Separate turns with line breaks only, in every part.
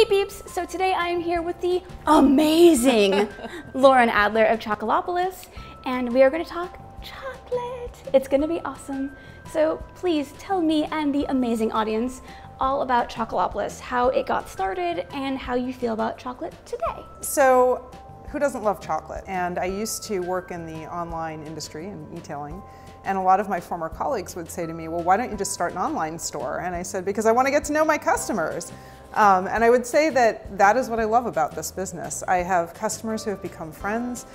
Hey peeps, so today I am here with the amazing Lauren Adler of Chocolopolis, and we are going to talk chocolate. It's going to be awesome. So please tell me and the amazing audience all about Chocolopolis, how it got started, and how you feel about chocolate today.
So who doesn't love chocolate? And I used to work in the online industry and e-tailing. And a lot of my former colleagues would say to me, well, why don't you just start an online store? And I said, because I want to get to know my customers. And I would say that that is what I love about this business. I have customers who have become friends.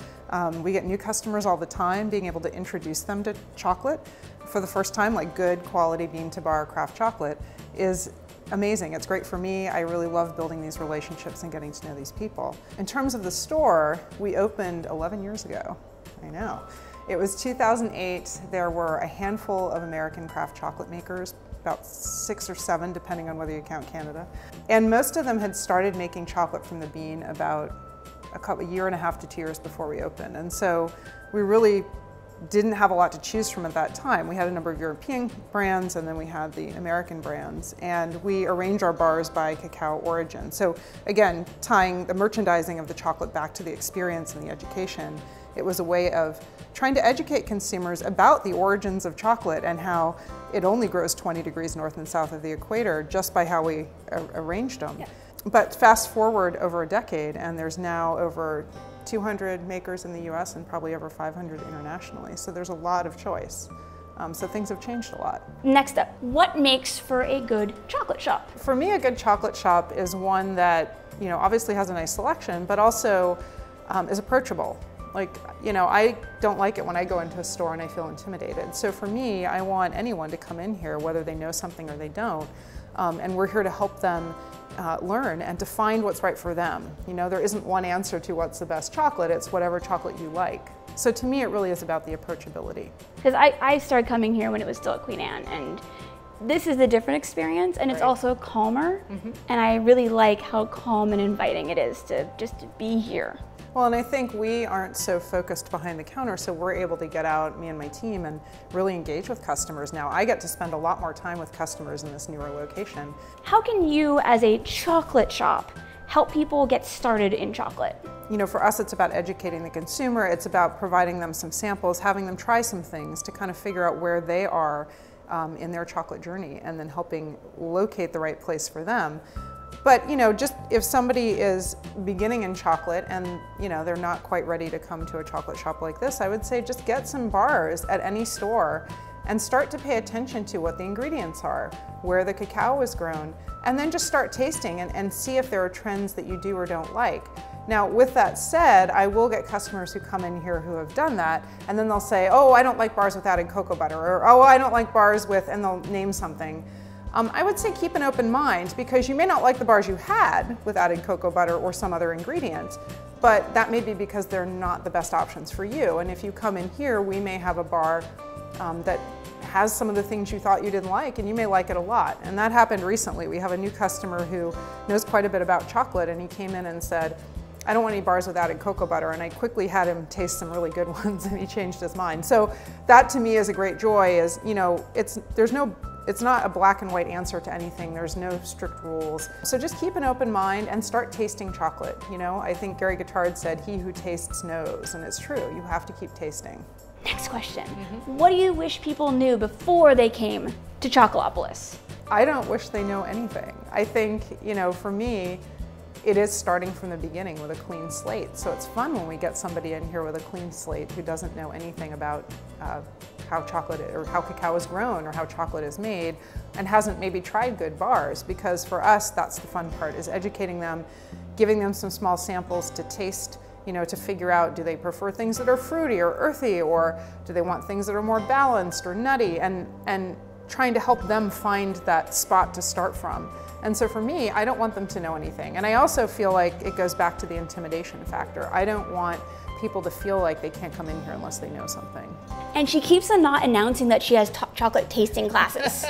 We get new customers all the time. Being able to introduce them to chocolate for the first time, like good quality bean-to-bar craft chocolate, is amazing. It's great for me. I really love building these relationships and getting to know these people. In terms of the store, we opened 11 years ago. I know. It was 2008. There were a handful of American craft chocolate makers, about 6 or 7, depending on whether you count Canada. And most of them had started making chocolate from the bean about a year and a half to 2 years before we opened. And so we really didn't have a lot to choose from at that time. We had a number of European brands, and then we had the American brands. And we arrange our bars by cacao origin. So again, tying the merchandising of the chocolate back to the experience and the education, it was a way of trying to educate consumers about the origins of chocolate and how it only grows 20 degrees north and south of the equator just by how we arranged them. Yeah. But fast forward over a decade, and there's now over 200 makers in the US and probably over 500 internationally. So there's a lot of choice. So things have changed a lot.
Next up, what makes for a good chocolate shop?
For me, a good chocolate shop is one that, obviously has a nice selection, but also is approachable. Like, I don't like it when I go into a store and I feel intimidated. So for me, I want anyone to come in here, whether they know something or they don't. And we're here to help them learn and to find what's right for them. There isn't one answer to what's the best chocolate, it's whatever chocolate you like. So to me, it really is about the approachability.
Because I started coming here when it was still at Queen Anne, and this is a different experience, and it's also calmer. And I really like how calm and inviting it is to just be here.
Well, and I think we aren't so focused behind the counter, so we're able to get out, me and my team, and really engage with customers now. I get to spend a lot more time with customers in this newer location.
How can you, as a chocolate shop, help people get started in chocolate?
For us, it's about educating the consumer. It's about providing them some samples, having them try some things to kind of figure out where they are in their chocolate journey, and then helping locate the right place for them. But just if somebody is beginning in chocolate and they're not quite ready to come to a chocolate shop like this, I would say just get some bars at any store and start to pay attention to what the ingredients are, where the cacao is grown, and then just start tasting and see if there are trends that you do or don't like. Now, with that said, I will get customers who come in here who have done that, and then they'll say, oh, I don't like bars with added cocoa butter, or oh, I don't like bars with, and they'll name something. I would say keep an open mind, because you may not like the bars you had with added cocoa butter or some other ingredient, but that may be because they're not the best options for you. And if you come in here, we may have a bar that has some of the things you thought you didn't like, and you may like it a lot. And that happened recently. We have a new customer who knows quite a bit about chocolate, and he came in and said, I don't want any bars with added cocoa butter, and I quickly had him taste some really good ones, and he changed his mind. So that to me is a great joy, is, it's not a black and white answer to anything. There's no strict rules. So just keep an open mind and start tasting chocolate. I think Gary Guittard said, he who tastes knows, and it's true. You have to keep tasting.
Next question. What do you wish people knew before they came to Chocolopolis?
I don't wish they know anything. I think, for me, it is starting from the beginning with a clean slate. So it's fun when we get somebody in here with a clean slate who doesn't know anything about how chocolate or how cacao is grown or how chocolate is made, and hasn't maybe tried good bars, because for us, that's the fun part, is educating them, giving them some small samples to taste, to figure out, do they prefer things that are fruity or earthy, or do they want things that are more balanced or nutty, and trying to help them find that spot to start from. And so for me, I don't want them to know anything. And I also feel like it goes back to the intimidation factor. I don't want people to feel like they can't come in here unless they know something.
And she keeps on not announcing that she has chocolate tasting classes.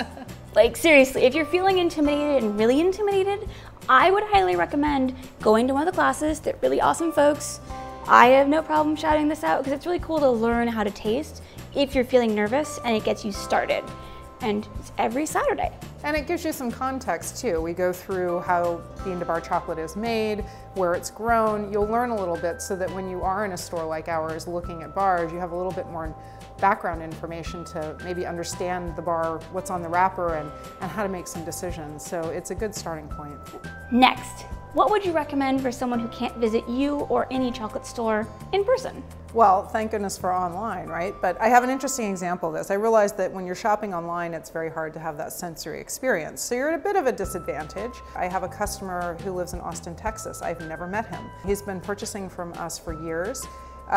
Like, seriously, if you're feeling intimidated and really intimidated, I would highly recommend going to one of the classes. They're really awesome folks. I have no problem shouting this out, because it's really cool to learn how to taste if you're feeling nervous, and it gets you started. and it's every Saturday.
And it gives you some context too. We go through how Bean to Bar chocolate is made, where it's grown. You'll learn a little bit so that when you are in a store like ours looking at bars, you have a little bit more background information to maybe understand the bar, what's on the wrapper, and how to make some decisions. So it's a good starting point.
Next, what would you recommend for someone who can't visit you or any chocolate store in person?
Well, thank goodness for online, right? But I have an interesting example of this. I realized that when you're shopping online, it's very hard to have that sensory experience. So you're at a bit of a disadvantage. I have a customer who lives in Austin, Texas. I've never met him. He's been purchasing from us for years.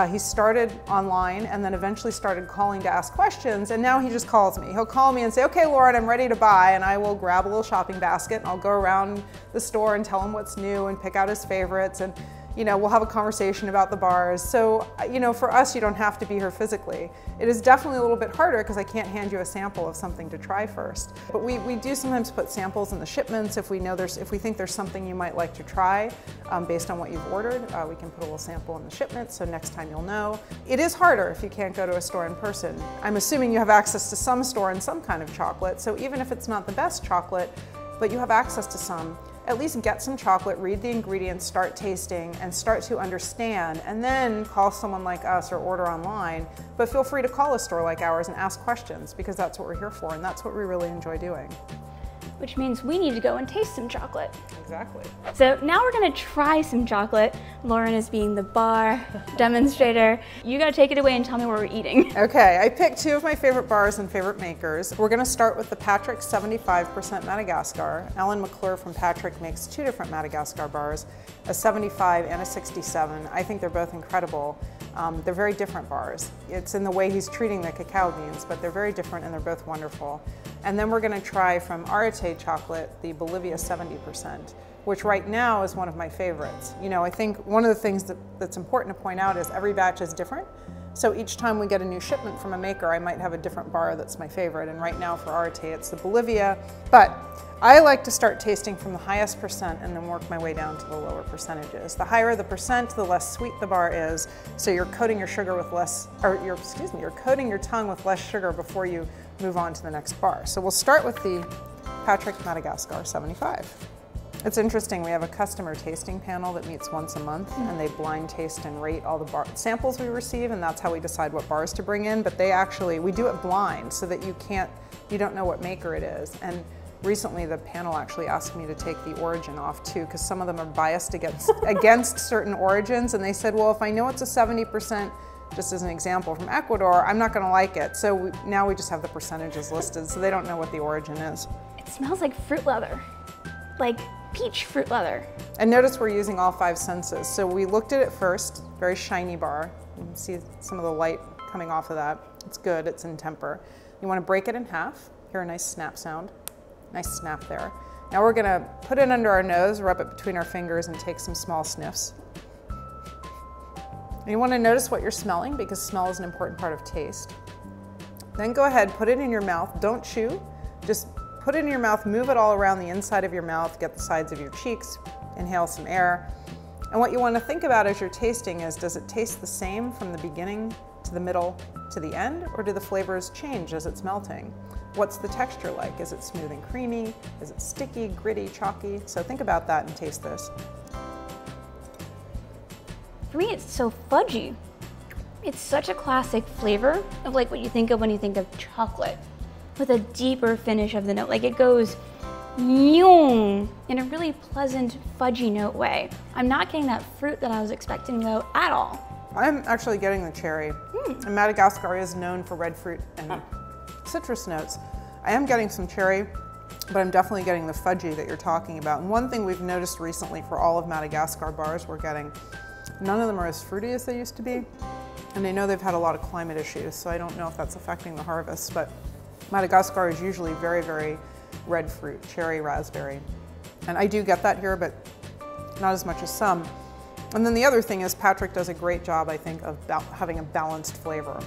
He started online and then eventually started calling to ask questions, and now he just calls me. He'll call me and say, okay, Lauren, I'm ready to buy, and I will grab a little shopping basket and I'll go around the store and tell him what's new and pick out his favorites, and we'll have a conversation about the bars. So, for us, you don't have to be here physically. It is definitely a little bit harder because I can't hand you a sample of something to try first. But we do sometimes put samples in the shipments if we think there's something you might like to try based on what you've ordered. We can put a little sample in the shipment, so next time you'll know. It is harder if you can't go to a store in person. I'm assuming you have access to some store and some kind of chocolate, so even if it's not the best chocolate, but you have access to some, at least get some chocolate, read the ingredients, start tasting, and start to understand, and then call someone like us or order online. But feel free to call a store like ours and ask questions, because that's what we're here for, and that's what we really enjoy doing.
Which means we need to go and taste some chocolate.
Exactly.
So now we're gonna try some chocolate. Lauren is being the bar demonstrator. You gotta take it away and tell me what we're eating.
Okay, I picked two of my favorite bars and favorite makers. We're gonna start with the Patrick 75% Madagascar. Ellen McClure from Patrick makes two different Madagascar bars, a 75 and a 67. I think they're both incredible. They're very different bars. It's in the way he's treating the cacao beans, but they're very different and they're both wonderful. And then we're gonna try from Arete chocolate, the Bolivia 70%, which right now is one of my favorites. I think one of the things that's important to point out is every batch is different. So each time we get a new shipment from a maker, I might have a different bar that's my favorite. And right now for Arete, it's the Bolivia. But I like to start tasting from the highest percent and then work my way down to the lower percentages. The higher the percent, the less sweet the bar is. So you're coating your sugar with you're coating your tongue with less sugar before you move on to the next bar. So we'll start with the Patrick Madagascar 75. It's interesting, we have a customer tasting panel that meets once a month, and they blind taste and rate all the bar samples we receive, and that's how we decide what bars to bring in. But we do it blind so that you don't know what maker it is. And recently the panel actually asked me to take the origin off too, because some of them are biased against certain origins, and they said, well, if I know it's a 70%, just as an example, from Ecuador, I'm not gonna like it. So now we just have the percentages listed, so they don't know what the origin is.
It smells like fruit leather, like peach fruit leather.
And notice we're using all 5 senses. So we looked at it first, very shiny bar. You can see some of the light coming off of that. It's good, it's in temper. You wanna break it in half. Hear a nice snap sound. Nice snap there. Now we're gonna put it under our nose, rub it between our fingers, and take some small sniffs. And you wanna notice what you're smelling, because smell is an important part of taste. Then go ahead, put it in your mouth. Don't chew, just put it in your mouth, move it all around the inside of your mouth, get the sides of your cheeks, inhale some air. And what you want to think about as you're tasting is, does it taste the same from the beginning to the middle to the end, or do the flavors change as it's melting? What's the texture like? Is it smooth and creamy? Is it sticky, gritty, chalky? So think about that and taste this.
For me, it's so fudgy. It's such a classic flavor of like what you think of when you think of chocolate, with a deeper finish of the note. Like it goes in a really pleasant, fudgy note way. I'm not getting that fruit that I was expecting though at all.
I'm actually getting the cherry. And Madagascar is known for red fruit and citrus notes. I am getting some cherry, but I'm definitely getting the fudgy that you're talking about. And one thing we've noticed recently for all of Madagascar bars, none of them are as fruity as they used to be. And I know they've had a lot of climate issues, so I don't know if that's affecting the harvest, but Madagascar is usually very, very red fruit, cherry, raspberry. And I do get that here, but not as much as some. And then the other thing is Patrick does a great job, I think, of having a balanced flavor.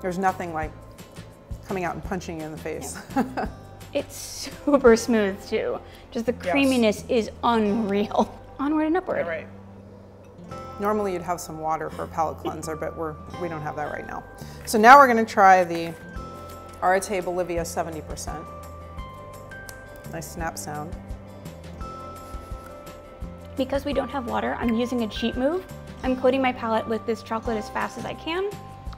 There's nothing like coming out and punching you in the face. Yeah.
It's super smooth too. Just the creaminess is unreal. Onward and upward.
All right. Normally you'd have some water for a palate cleanser, but we don't have that right now. So now we're gonna try the Arete Bolivia 70%. Nice snap sound.
Because we don't have water, I'm using a cheat move. I'm coating my palate with this chocolate as fast as I can,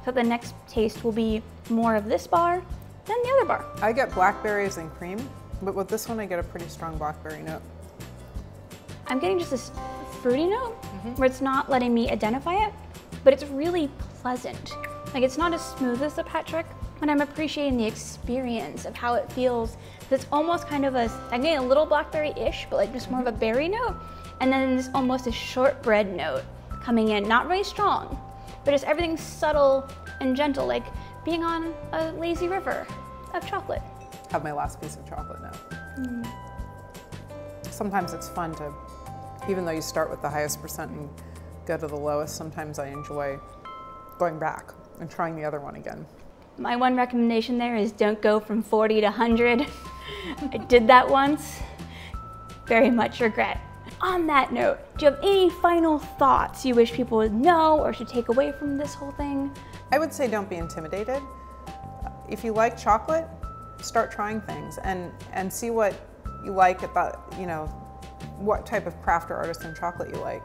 so the next taste will be more of this bar than the other bar.
I get blackberries and cream, but with this one I get a pretty strong blackberry note.
I'm getting just this fruity note where it's not letting me identify it, but it's really pleasant. Like, it's not as smooth as the Patrick, and I'm appreciating the experience of how it feels. It's almost kind of I'm getting a little blackberry-ish, but like just more of a berry note, and then this almost a shortbread note coming in, not very strong, but just everything subtle and gentle, like being on a lazy river of chocolate.
Have my last piece of chocolate now. Sometimes it's fun to, even though you start with the highest percent and go to the lowest, sometimes I enjoy going back and trying the other one again.
My one recommendation there is don't go from 40 to 100. I did that once. Very much regret. On that note, do you have any final thoughts you wish people would know or should take away from this whole thing?
I would say don't be intimidated. If you like chocolate, start trying things and see what you like about, what type of craft or artisan chocolate you like.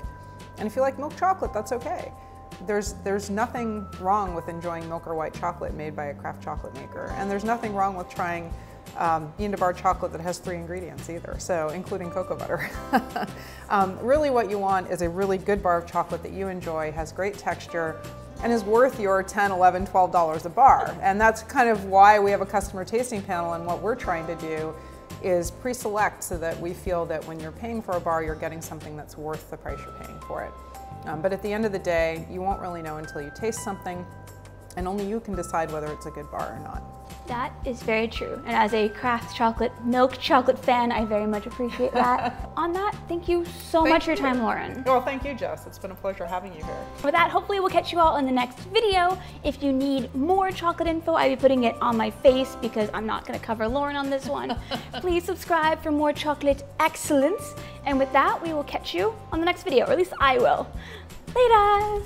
And if you like milk chocolate, that's okay. There's nothing wrong with enjoying milk or white chocolate made by a craft chocolate maker. And there's nothing wrong with trying bean to bar chocolate that has 3 ingredients either, so including cocoa butter. Really what you want is a really good bar of chocolate that you enjoy, has great texture, and is worth your $10, $11, $12 a bar. And that's kind of why we have a customer tasting panel, and what we're trying to do is pre-select so that we feel that when you're paying for a bar, you're getting something that's worth the price you're paying for it. But at the end of the day, you won't really know until you taste something, and only you can decide whether it's a good bar or not.
That is very true. And as a craft chocolate, milk chocolate fan, I very much appreciate that. On that, thank you so much for your time, Lauren.
Well, thank you, Jess. It's been a pleasure having you here.
With that, hopefully we'll catch you all in the next video. If you need more chocolate info, I'll be putting it on my face because I'm not gonna cover Lauren on this one. Please subscribe for more chocolate excellence. And with that, we will catch you on the next video, or at least I will. Laters!